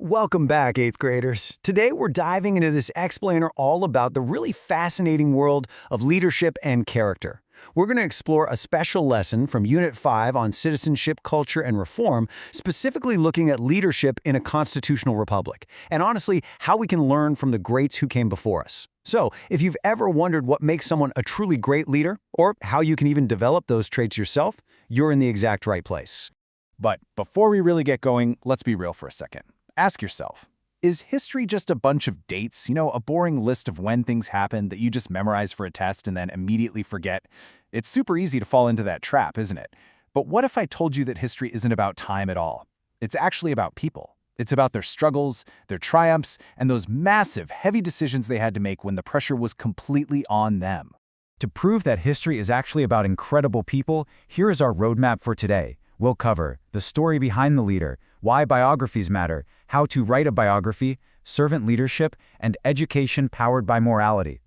Welcome back, 8th graders. Today we're diving into this explainer all about the really fascinating world of leadership and character. We're going to explore a special lesson from Unit 5 on citizenship, culture, and reform, specifically looking at leadership in a constitutional republic, and honestly, how we can learn from the greats who came before us. So, if you've ever wondered what makes someone a truly great leader, or how you can even develop those traits yourself, you're in the exact right place. But before we really get going, let's be real for a second. Ask yourself, is history just a bunch of dates, a boring list of when things happened that you just memorize for a test and then immediately forget? It's super easy to fall into that trap, isn't it? But what if I told you that history isn't about time at all? It's actually about people. It's about their struggles, their triumphs, and those massive, heavy decisions they had to make when the pressure was completely on them. To prove that history is actually about incredible people, here is our roadmap for today. We'll cover the story behind the leader, why biographies matter, how to write a biography, servant leadership, and education powered by morality.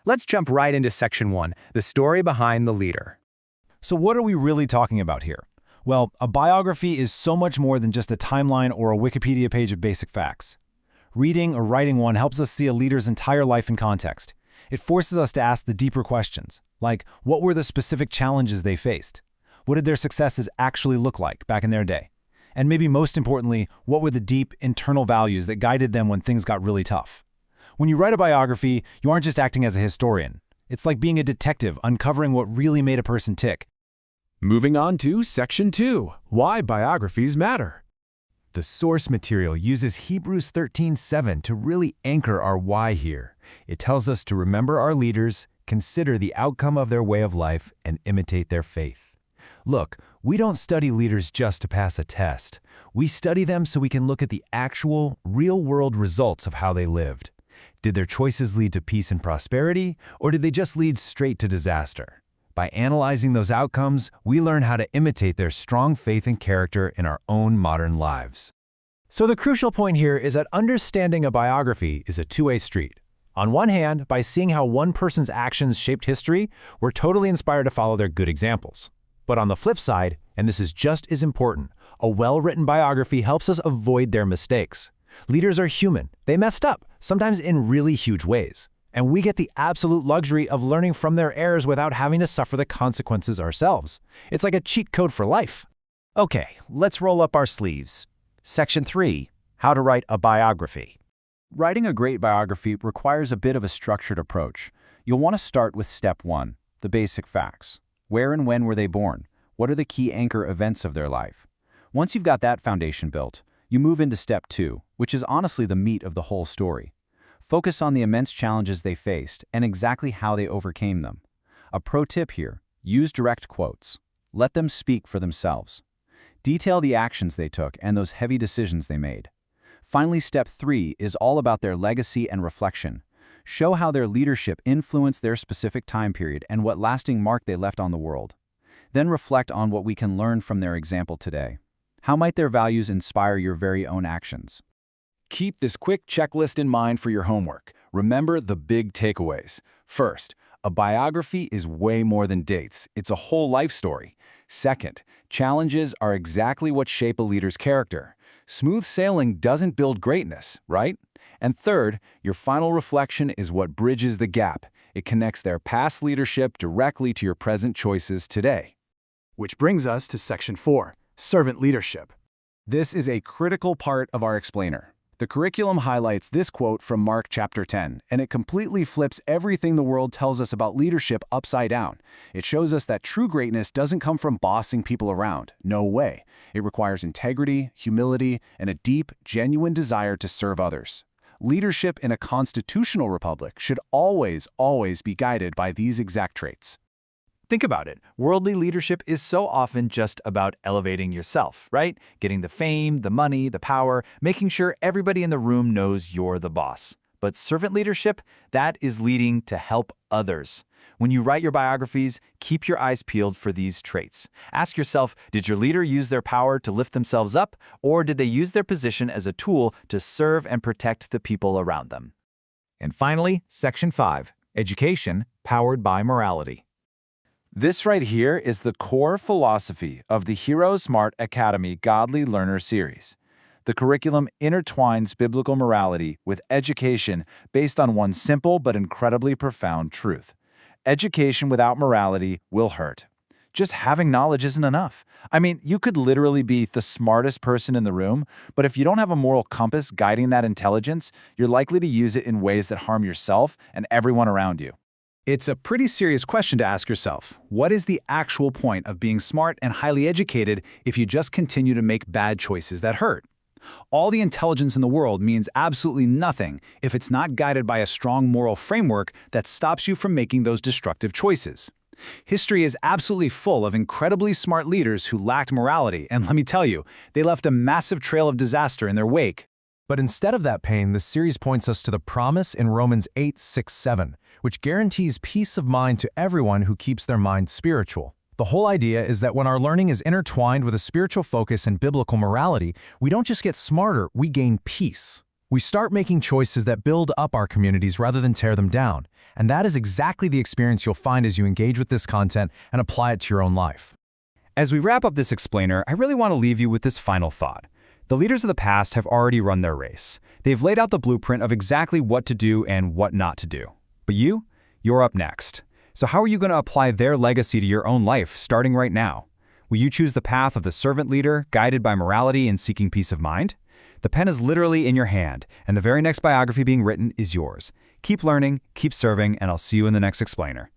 Let's jump right into Section 1, the story behind the leader. So what are we really talking about here? Well, a biography is so much more than just a timeline or a Wikipedia page of basic facts. Reading or writing one helps us see a leader's entire life in context. It forces us to ask the deeper questions, like what were the specific challenges they faced? What did their successes actually look like back in their day? And maybe most importantly, what were the deep internal values that guided them when things got really tough? When you write a biography, you aren't just acting as a historian. It's like being a detective uncovering what really made a person tick. Moving on to Section 2, Why Biographies Matter. The source material uses Hebrews 13:7 to really anchor our why here. It tells us to remember our leaders, consider the outcome of their way of life, and imitate their faith. Look, we don't study leaders just to pass a test. We study them so we can look at the actual, real-world results of how they lived. Did their choices lead to peace and prosperity, or did they just lead straight to disaster? By analyzing those outcomes, we learn how to imitate their strong faith and character in our own modern lives. So the crucial point here is that understanding a biography is a two-way street. On one hand, by seeing how one person's actions shaped history, we're totally inspired to follow their good examples. But on the flip side, and this is just as important, a well-written biography helps us avoid their mistakes. Leaders are human. They messed up, sometimes in really huge ways. And we get the absolute luxury of learning from their errors without having to suffer the consequences ourselves. It's like a cheat code for life. Okay, let's roll up our sleeves. Section 3, How to Write a Biography. Writing a great biography requires a bit of a structured approach. You'll want to start with Step 1, the basic facts. Where and when were they born? What are the key anchor events of their life? Once you've got that foundation built, you move into Step 2, which is honestly the meat of the whole story. Focus on the immense challenges they faced and exactly how they overcame them. A pro tip here, use direct quotes. Let them speak for themselves. Detail the actions they took and those heavy decisions they made. Finally, Step 3 is all about their legacy and reflection. Show how their leadership influenced their specific time period and what lasting mark they left on the world. Then reflect on what we can learn from their example today. How might their values inspire your very own actions? Keep this quick checklist in mind for your homework. Remember the big takeaways. First, a biography is way more than dates. It's a whole life story. Second, challenges are exactly what shape a leader's character. Smooth sailing doesn't build greatness, right? And third, your final reflection is what bridges the gap. It connects their past leadership directly to your present choices today. Which brings us to Section 4, Servant Leadership. This is a critical part of our explainer. The curriculum highlights this quote from Mark chapter 10, and it completely flips everything the world tells us about leadership upside down. It shows us that true greatness doesn't come from bossing people around. No way. It requires integrity, humility, and a deep, genuine desire to serve others. Leadership in a constitutional republic should always be guided by these exact traits. Think about it. Worldly leadership is so often just about elevating yourself, right? Getting the fame, the money, the power, making sure everybody in the room knows you're the boss. But servant leadership, that is leading to help others. When you write your biographies, keep your eyes peeled for these traits. Ask yourself, did your leader use their power to lift themselves up, or did they use their position as a tool to serve and protect the people around them? And finally, Section 5, Education Powered by Morality. This right here is the core philosophy of the HeroesMart Academy Godly Learner series. The curriculum intertwines biblical morality with education based on one simple but incredibly profound truth. Education without morality will hurt. Just having knowledge isn't enough. I mean, you could literally be the smartest person in the room, but if you don't have a moral compass guiding that intelligence, you're likely to use it in ways that harm yourself and everyone around you. It's a pretty serious question to ask yourself. What is the actual point of being smart and highly educated if you just continue to make bad choices that hurt? All the intelligence in the world means absolutely nothing if it's not guided by a strong moral framework that stops you from making those destructive choices. History is absolutely full of incredibly smart leaders who lacked morality, and let me tell you, they left a massive trail of disaster in their wake. But instead of that pain, the series points us to the promise in Romans 8:6-7, which guarantees peace of mind to everyone who keeps their mind spiritual. The whole idea is that when our learning is intertwined with a spiritual focus and biblical morality, we don't just get smarter, we gain peace. We start making choices that build up our communities rather than tear them down. And that is exactly the experience you'll find as you engage with this content and apply it to your own life. As we wrap up this explainer, I really want to leave you with this final thought. The leaders of the past have already run their race. They've laid out the blueprint of exactly what to do and what not to do. But you're up next. So how are you going to apply their legacy to your own life, starting right now? Will you choose the path of the servant leader, guided by morality and seeking peace of mind? The pen is literally in your hand, and the very next biography being written is yours. Keep learning, keep serving, and I'll see you in the next explainer.